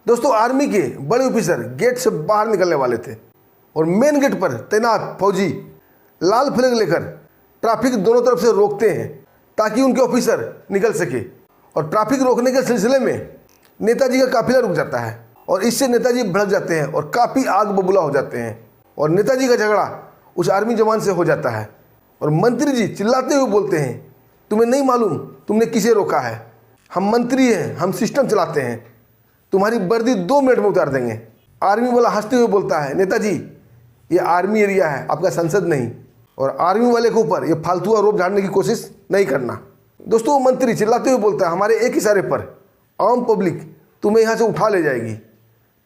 दोस्तों आर्मी के बड़े ऑफिसर गेट से बाहर निकलने वाले थे और मेन गेट पर तैनात फौजी लाल फ्लैग लेकर ट्रैफिक दोनों तरफ से रोकते हैं ताकि उनके ऑफिसर निकल सके। और ट्रैफिक रोकने के सिलसिले में नेताजी का काफिला रुक जाता है और इससे नेताजी भड़क जाते हैं और काफ़ी आग बबूला हो जाते हैं और नेताजी का झगड़ा उस आर्मी जवान से हो जाता है। और मंत्री जी चिल्लाते हुए बोलते हैं, तुम्हें नहीं मालूम तुमने किसे रोका है? हम मंत्री हैं, हम सिस्टम चलाते हैं, तुम्हारी वर्दी 2 मिनट में उतार देंगे। आर्मी वाला हंसते हुए बोलता है, नेताजी ये आर्मी एरिया है, आपका संसद नहीं, और आर्मी वाले के ऊपर ये फालतू आरोप झाड़ने की कोशिश नहीं करना। दोस्तों वो मंत्री चिल्लाते हुए बोलता है, हमारे एक इशारे पर आम पब्लिक तुम्हें यहाँ से उठा ले जाएगी,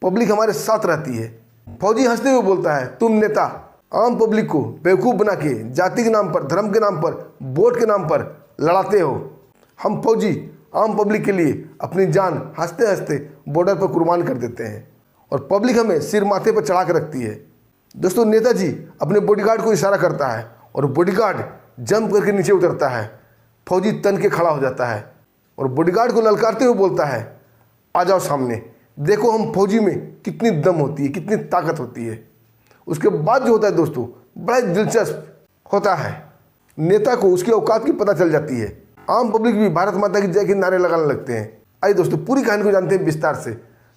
पब्लिक हमारे साथ रहती है। फौजी हंसते हुए बोलता है, तुम नेता आम पब्लिक को बेवकूफ़ बना के जाति के नाम पर, धर्म के नाम पर, वोट के नाम पर लड़ाते हो। हम फौजी आम पब्लिक के लिए अपनी जान हंसते हंसते बॉर्डर पर कुर्बान कर देते हैं और पब्लिक हमें सिर माथे पर चढ़ा कर रखती है। दोस्तों नेताजी अपने बॉडीगार्ड को इशारा करता है और बॉडीगार्ड जंप करके नीचे उतरता है। फौजी तन के खड़ा हो जाता है और बॉडीगार्ड को ललकारते हुए बोलता है, आ जाओ सामने, देखो हम फौजी में कितनी दम होती है, कितनी ताकत होती है। उसके बाद जो होता है दोस्तों बड़ा दिलचस्प होता है। नेता को उसकी औकात की पता चल जाती है। आम पब्लिक भी भारत माता की जय के नारे लगाने लगते हैं। आइए दोस्तों पूरी कहानी को जानते हैं विस्तार से।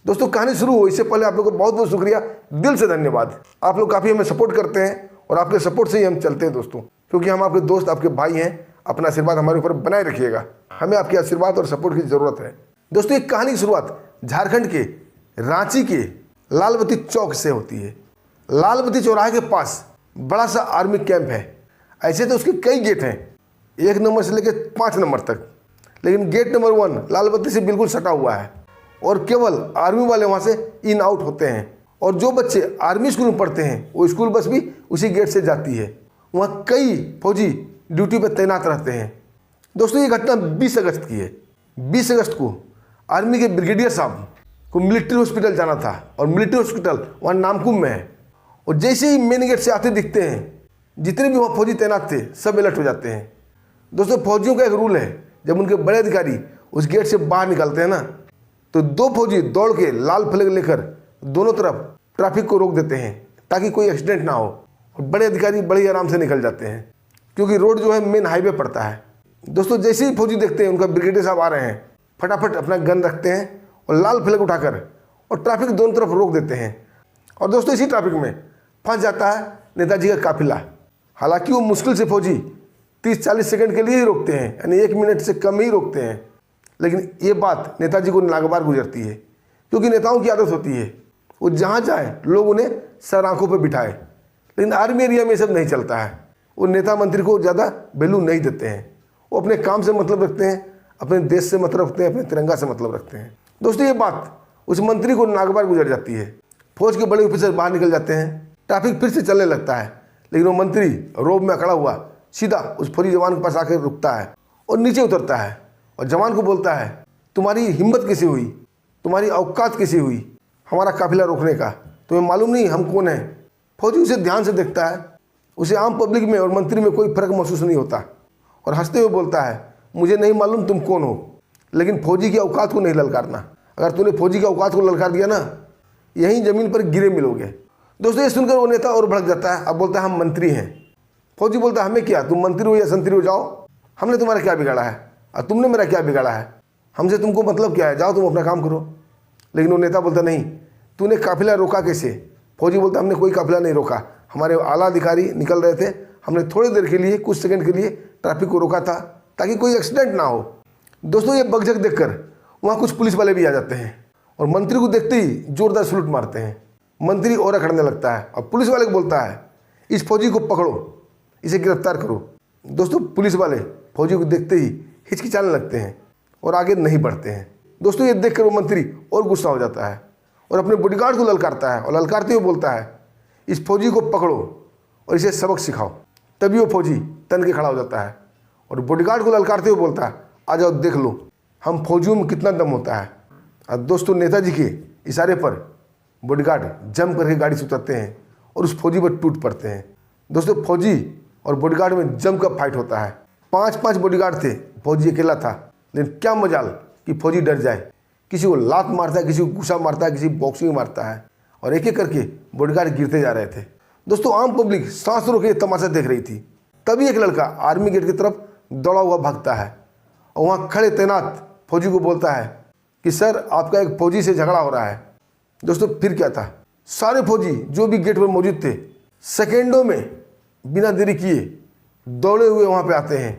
दोस्तों कहानी शुरू हो इससे पहले आप लोगों को बहुत बहुत शुक्रिया, दिल से धन्यवाद। आप लोग काफ़ी हमें सपोर्ट करते हैं और आपके सपोर्ट से ही हम चलते हैं दोस्तों, क्योंकि हम आपके दोस्त, आपके भाई हैं। अपना आशीर्वाद हमारे ऊपर बनाए रखिएगा, हमें आपके आशीर्वाद और सपोर्ट की ज़रूरत है। दोस्तों एक कहानी की शुरुआत झारखंड के रांची के लालबत्ती चौक से होती है। लालबत्ती चौराहे के पास बड़ा सा आर्मी कैंप है। ऐसे तो उसके कई गेट हैं, 1 नंबर से लेकर 5 नंबर तक, लेकिन गेट नंबर 1 लालबत्ती से बिल्कुल सटा हुआ है और केवल आर्मी वाले वहाँ से इन आउट होते हैं। और जो बच्चे आर्मी स्कूल में पढ़ते हैं वो स्कूल बस भी उसी गेट से जाती है। वहाँ कई फौजी ड्यूटी पर तैनात रहते हैं। दोस्तों ये घटना 20 अगस्त की है। 20 अगस्त को आर्मी के ब्रिगेडियर साहब को मिलिट्री हॉस्पिटल जाना था और मिलिट्री हॉस्पिटल वहाँ नामकुम में है। और जैसे ही मेन गेट से आते दिखते हैं, जितने भी वहाँ फौजी तैनात थे सब अलर्ट हो जाते हैं। दोस्तों फौजियों का एक रूल है, जब उनके बड़े अधिकारी उस गेट से बाहर निकलते हैं ना, तो 2 फौजी दौड़ के लाल फ्लैग लेकर दोनों तरफ ट्रैफिक को रोक देते हैं ताकि कोई एक्सीडेंट ना हो। और बड़े अधिकारी बड़े आराम से निकल जाते हैं क्योंकि रोड जो है मेन हाईवे पड़ता है। दोस्तों जैसे ही फौजी देखते हैं उनका ब्रिगेडियर साहब आ रहे हैं, फटाफट अपना गन रखते हैं और लाल फ्लैग उठाकर और ट्रैफिक दोनों तरफ रोक देते हैं। और दोस्तों इसी ट्रैफिक में फंस जाता है नेताजी का काफिला। हालांकि वो मुश्किल से फौजी 30-40 सेकंड के लिए ही रोकते हैं, यानी 1 मिनट से कम ही रोकते हैं, लेकिन ये बात नेताजी को नागवार गुजरती है क्योंकि नेताओं की आदत होती है वो जहाँ जाए लोग उन्हें सर आंखों पर बिठाए। लेकिन आर्मी एरिया में ये सब नहीं चलता है। वो नेता मंत्री को ज़्यादा वैल्यू नहीं देते हैं, वो अपने काम से मतलब रखते हैं, अपने देश से मतलब रखते हैं, अपने तिरंगा से मतलब रखते हैं। दोस्तों ये बात उस मंत्री को नागवार गुजर जाती है। फौज के बड़े ऑफिसर बाहर निकल जाते हैं, ट्रैफिक फिर से चलने लगता है, लेकिन वो मंत्री रोब में अकड़ा हुआ सीधा उस फौजी जवान के पास आकर रुकता है और नीचे उतरता है और जवान को बोलता है, तुम्हारी हिम्मत कैसे हुई, तुम्हारी औकात कैसे हुई हमारा काफिला रोकने का, तुम्हें मालूम नहीं हम कौन हैं? फौजी उसे ध्यान से देखता है। उसे आम पब्लिक में और मंत्री में कोई फर्क महसूस नहीं होता और हंसते हुए बोलता है, मुझे नहीं मालूम तुम कौन हो, लेकिन फौजी की औकात को नहीं ललकारना। अगर तूने फौजी की औकात को ललकार दिया ना, यहीं ज़मीन पर गिरे मिलोगे। दोस्तों ये सुनकर वो नेता और भड़क जाता है। अब बोलता है, हम मंत्री हैं। फौजी बोलता है, हमें क्या, तुम मंत्री हो या संतरी हो, जाओ, हमने तुम्हारा क्या बिगाड़ा है और तुमने मेरा क्या बिगाड़ा है, हमसे तुमको मतलब क्या है, जाओ तुम अपना काम करो। लेकिन वो नेता बोलता, नहीं, तूने काफिला रोका कैसे? फौजी बोलता, हमने कोई काफिला नहीं रोका, हमारे आला अधिकारी निकल रहे थे, हमने थोड़ी देर के लिए, कुछ सेकंड के लिए ट्रैफिक को रोका था ताकि कोई एक्सीडेंट ना हो। दोस्तों ये बकझक देखकर वहाँ कुछ पुलिस वाले भी आ जाते हैं और मंत्री को देखते ही जोरदार सलूट मारते हैं। मंत्री और अखड़ने लगता है और पुलिस वाले को बोलता है, इस फौजी को पकड़ो, इसे गिरफ्तार करो। दोस्तों पुलिस वाले फौजी को देखते ही हिचकिचाने लगते हैं और आगे नहीं बढ़ते हैं। दोस्तों ये देखकर वो मंत्री और गुस्सा हो जाता है और अपने बॉडीगार्ड को ललकारता है और ललकारते हुए बोलता है, इस फौजी को पकड़ो और इसे सबक सिखाओ। तभी वो फौजी तन के खड़ा हो जाता है और बॉडीगार्ड को ललकारते हुए बोलता है, आ जाओ देख लो हम फौजियों में कितना दम होता है। और दोस्तों नेताजी के इशारे पर बॉडीगार्ड जंप करके गाड़ी से उतरते हैं और उस फौजी पर टूट पड़ते हैं। दोस्तों फौजी और बॉडीगार्ड में जम का फाइट होता है। 5-5 बॉडीगार्ड थे, फौजी अकेला था, लेकिन क्या मजाल कि फौजी डर जाए किसी को लात मारता है, किसी को गुस्सा मारता है, किसी बॉक्सिंग मारता है, और एक एक करके बॉडीगार्ड गिरते जा रहे थे। दोस्तों आम पब्लिक सांस रोके ये तमाशा देख रही थी। तभी एक लड़का आर्मी गेट की तरफ दौड़ा हुआ भागता है और वहाँ खड़े तैनात फौजी को बोलता है कि सर आपका एक फौजी से झगड़ा हो रहा है। दोस्तों फिर क्या था, सारे फौजी जो भी गेट पर मौजूद थे सेकेंडों में बिना देरी किए दौड़े हुए वहाँ पे आते हैं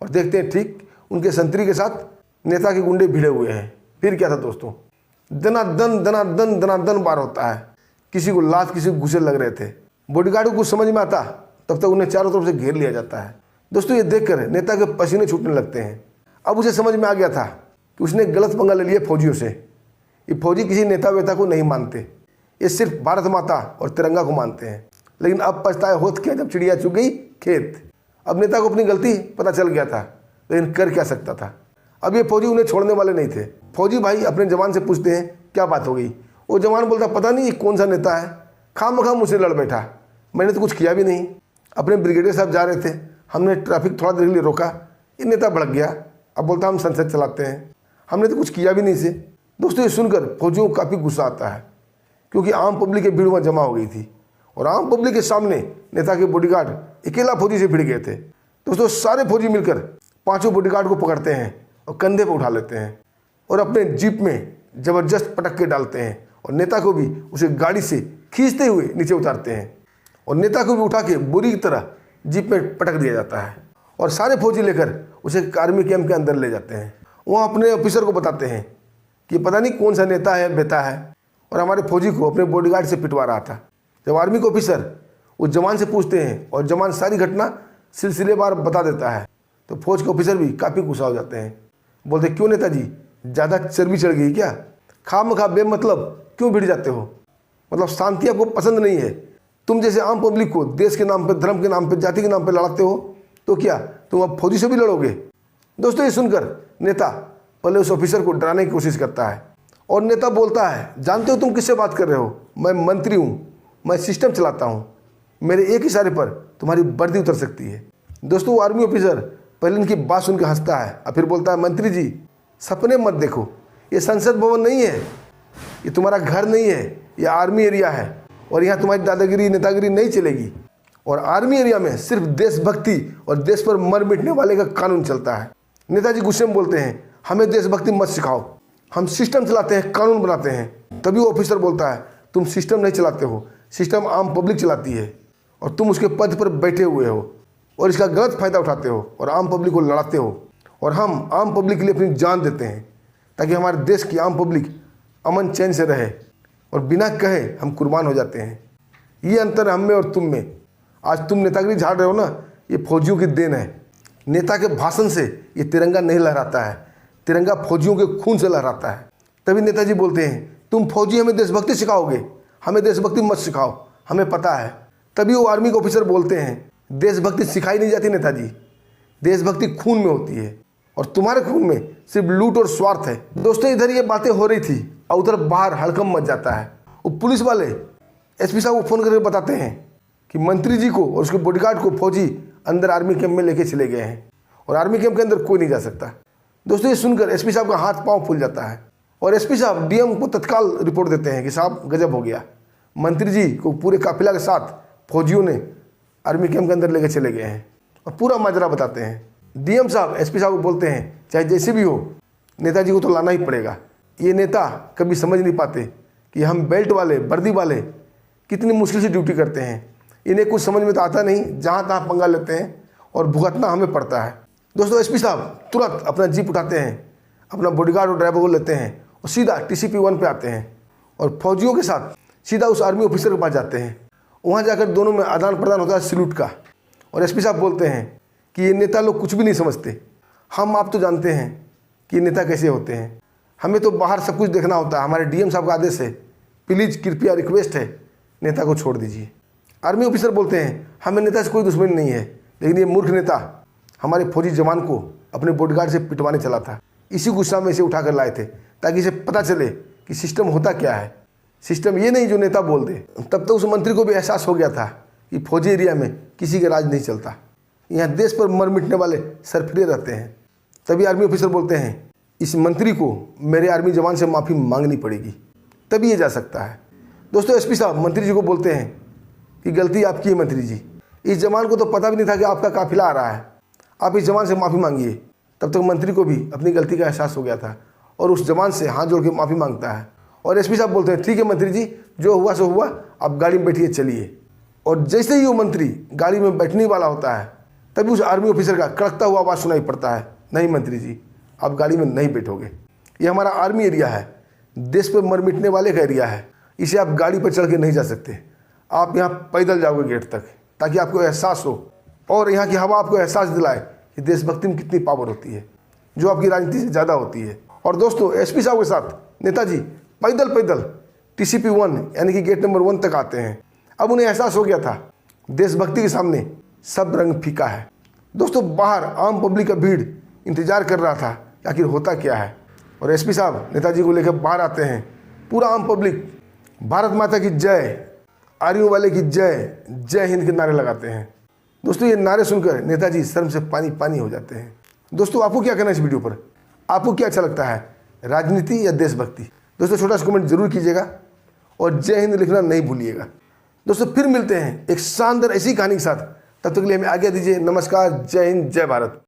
और देखते हैं ठीक उनके संतरी के साथ नेता के गुंडे भिड़े हुए हैं। फिर क्या था दोस्तों, दनादन दनादन दनादन बार होता है। किसी को लात, किसी को घुसे लग रहे थे। बॉडीगार्ड को कुछ समझ में आता तब तक उन्हें चारों तरफ से घेर लिया जाता है। दोस्तों ये देखकर नेता के पसीने छूटने लगते हैं। अब उसे समझ में आ गया था कि उसने गलत पंगा ले लिया फौजियों से। ये फौजी किसी नेता वेता को नहीं मानते, ये सिर्फ भारत माता और तिरंगा को मानते हैं। लेकिन अब पछताए होत क्या जब चिड़िया चुग गई खेत। अब नेता को अपनी गलती पता चल गया था, लेकिन कर क्या सकता था। अब ये फौजी उन्हें छोड़ने वाले नहीं थे। फौजी भाई अपने जवान से पूछते हैं क्या बात हो गई। वो जवान बोलता पता नहीं ये कौन सा नेता है, खामखा मुझसे लड़ बैठा, मैंने तो कुछ किया भी नहीं। अपने ब्रिगेडियर साहब जा रहे थे, हमने ट्रैफिक थोड़ा देर के लिए रोका, ये नेता भड़क गया, अब बोलता हम संसद चलाते हैं, हमने तो कुछ किया भी नहीं इसे। दोस्तों ये सुनकर फौजियों को काफ़ी गुस्सा आता है, क्योंकि आम पब्लिक की भीड़ वहाँ जमा हो गई थी और आम पब्लिक के सामने नेता के बॉडीगार्ड अकेला फौजी से भिड़ गए थे। दोस्तों सारे फौजी मिलकर पांचों बॉडीगार्ड को पकड़ते हैं और कंधे पर उठा लेते हैं और अपने जीप में ज़बरदस्त पटक के डालते हैं और नेता को भी उसे गाड़ी से खींचते हुए नीचे उतारते हैं और नेता को भी उठा के बुरी तरह जीप में पटक दिया जाता है और सारे फौजी लेकर उसे आर्मी कैंप के अंदर ले जाते हैं। वहाँ अपने ऑफिसर को बताते हैं कि पता नहीं कौन सा नेता है बेटा है और हमारे फौजी को अपने बॉडीगार्ड से पिटवा रहा था। जब आर्मी के ऑफिसर उस जवान से पूछते हैं और जवान सारी घटना सिलसिलेवार बता देता है तो फौज के ऑफिसर भी काफ़ी गुस्सा हो जाते हैं। बोलते क्यों नेताजी, ज़्यादा चर्बी चढ़ गई क्या, खामखा बेमतलब क्यों भिड़ जाते हो, मतलब शांति आपको पसंद नहीं है। तुम जैसे आम पब्लिक को देश के नाम पे, धर्म के नाम पे, जाति के नाम पे लड़ाते हो तो क्या तुम अब फौजी से भी लड़ोगे। दोस्तों ये सुनकर नेता पहले उस ऑफिसर को डराने की कोशिश करता है और नेता बोलता है जानते हो तुम किससे बात कर रहे हो, मैं मंत्री हूँ, मैं सिस्टम चलाता हूँ, मेरे एक इशारे पर तुम्हारी वर्दी उतर सकती है। दोस्तों वो आर्मी ऑफिसर पहले इनकी बात सुन के हंसता है और फिर बोलता है मंत्री जी सपने मत देखो, ये संसद भवन नहीं है, ये तुम्हारा घर नहीं है, ये आर्मी एरिया है और यहाँ तुम्हारी दादागिरी नेतागिरी नहीं चलेगी। और आर्मी एरिया में सिर्फ देशभक्ति और देश पर मर मिटने वाले का कानून चलता है। नेताजी गुस्से में बोलते हैं हमें देशभक्ति मत सिखाओ, हम सिस्टम चलाते हैं, कानून बनाते हैं। तभी वो ऑफिसर बोलता है तुम सिस्टम नहीं चलाते हो, सिस्टम आम पब्लिक चलाती है और तुम उसके पद पर बैठे हुए हो और इसका गलत फायदा उठाते हो और आम पब्लिक को लड़ाते हो। और हम आम पब्लिक के लिए अपनी जान देते हैं ताकि हमारे देश की आम पब्लिक अमन चैन से रहे और बिना कहे हम कुर्बान हो जाते हैं। ये अंतर हम में और तुम में। आज तुम नेतागिरी झाड़ रहे हो ना, ये फौजियों की देन है। नेता के भाषण से ये तिरंगा नहीं लहराता है, तिरंगा फौजियों के खून से लहराता है। तभी नेताजी बोलते हैं तुम फौजी हमें देशभक्ति सिखाओगे, हमें देशभक्ति मत सिखाओ, हमें पता है। तभी वो आर्मी के ऑफिसर बोलते हैं देशभक्ति सिखाई नहीं जाती नेताजी, देशभक्ति खून में होती है और तुम्हारे खून में सिर्फ लूट और स्वार्थ है। दोस्तों इधर ये बातें हो रही थी और उधर बाहर हड़कंप मच जाता है। वो पुलिस वाले एसपी साहब को फ़ोन करके बताते हैं कि मंत्री जी को और उसके बॉडीगार्ड को फौजी अंदर आर्मी कैंप में लेके चले गए हैं और आर्मी कैंप के अंदर कोई नहीं जा सकता। दोस्तों ये सुनकर एसपी साहब का हाथ पांव फूल जाता है और एसपी साहब डीएम को तत्काल रिपोर्ट देते हैं कि साहब गजब हो गया, मंत्री जी को पूरे काफिला के साथ फौजियों ने आर्मी कैंप के अंदर लेके चले गए हैं और पूरा माजरा बताते हैं। डीएम साहब एसपी साहब को बोलते हैं चाहे जैसे भी हो नेताजी को तो लाना ही पड़ेगा। ये नेता कभी समझ नहीं पाते कि हम बेल्ट वाले, वर्दी वाले कितनी मुश्किल से ड्यूटी करते हैं। इन्हें कुछ समझ में तो आता नहीं, जहाँ तहाँ पंगा लेते हैं और भुगतना हमें पड़ता है। दोस्तों एसपी साहब तुरंत अपना जीप उठाते हैं, अपना बॉडीगार्ड और ड्राइवर को लेते हैं और सीधा TCP 1 पे आते हैं और फौजियों के साथ सीधा उस आर्मी ऑफिसर के पास जाते हैं। वहाँ जाकर दोनों में आदान प्रदान होता है सैल्यूट का और एसपी साहब बोलते हैं कि ये नेता लोग कुछ भी नहीं समझते, हम आप तो जानते हैं कि ये नेता कैसे होते हैं, हमें तो बाहर सब कुछ देखना होता है, हमारे डीएम साहब का आदेश है, प्लीज़ कृपया रिक्वेस्ट है नेता को छोड़ दीजिए। आर्मी ऑफिसर बोलते हैं हमें नेता से कोई दुश्मनी नहीं है, लेकिन ये मूर्ख नेता हमारे फौजी जवान को अपने बॉडीगार्ड से पिटवाने चला था, इसी गुस्सा में इसे उठा कर लाए थे ताकि इसे पता चले कि सिस्टम होता क्या है। सिस्टम ये नहीं जो नेता बोल दे। तब तक उस मंत्री को भी एहसास हो गया था कि फौजी एरिया में किसी का राज नहीं चलता, यहाँ देश पर मर मिटने वाले सरफिरे रहते हैं। तभी आर्मी ऑफिसर बोलते हैं इस मंत्री को मेरे आर्मी जवान से माफ़ी मांगनी पड़ेगी, तभी ये जा सकता है। दोस्तों एसपी साहब मंत्री जी को बोलते हैं कि गलती आपकी है मंत्री जी, इस जवान को तो पता भी नहीं था कि आपका काफिला आ रहा है, आप इस जवान से माफ़ी मांगिए। तब तक मंत्री को भी अपनी गलती का एहसास हो गया था और उस जवान से हाथ जोड़ के माफ़ी मांगता है। और एसपी साहब बोलते हैं ठीक है मंत्री जी, जो हुआ सो हुआ, आप गाड़ी में बैठिए चलिए। और जैसे ही वो मंत्री गाड़ी में बैठने वाला होता है तभी उस आर्मी ऑफिसर का कड़कता हुआ आवाज़ सुनाई पड़ता है, नहीं मंत्री जी आप गाड़ी में नहीं बैठोगे, ये हमारा आर्मी एरिया है, देश पे मर मिटने वाले का एरिया है, इसे आप गाड़ी पर चढ़ के नहीं जा सकते, आप यहाँ पैदल जाओगे गेट तक, ताकि आपको एहसास हो और यहाँ की हवा आपको एहसास दिलाए कि देशभक्ति में कितनी पावर होती है, जो आपकी राजनीति से ज़्यादा होती है। और दोस्तों एसपी साहब के साथ नेताजी पैदल पैदल TCP 1 यानी कि गेट नंबर 1 तक आते हैं। अब उन्हें एहसास हो गया था देशभक्ति के सामने सब रंग फीका है। दोस्तों बाहर आम पब्लिक का भीड़ इंतजार कर रहा था कि आखिर होता क्या है, और एसपी साहब नेताजी को लेकर बाहर आते हैं। पूरा आम पब्लिक भारत माता की जय, आर्मी वाले की जय, जय हिंद के नारे लगाते हैं। दोस्तों ये नारे सुनकर नेताजी शर्म से पानी पानी हो जाते हैं। दोस्तों आपको क्या कहना है इस वीडियो पर, आपको क्या अच्छा लगता है, राजनीति या देशभक्ति? दोस्तों छोटा सा कमेंट जरूर कीजिएगा और जय हिंद लिखना नहीं भूलिएगा। दोस्तों फिर मिलते हैं एक शानदार ऐसी कहानी के साथ, तब तक के लिए हमें आज्ञा दीजिए। नमस्कार, जय हिंद, जय भारत।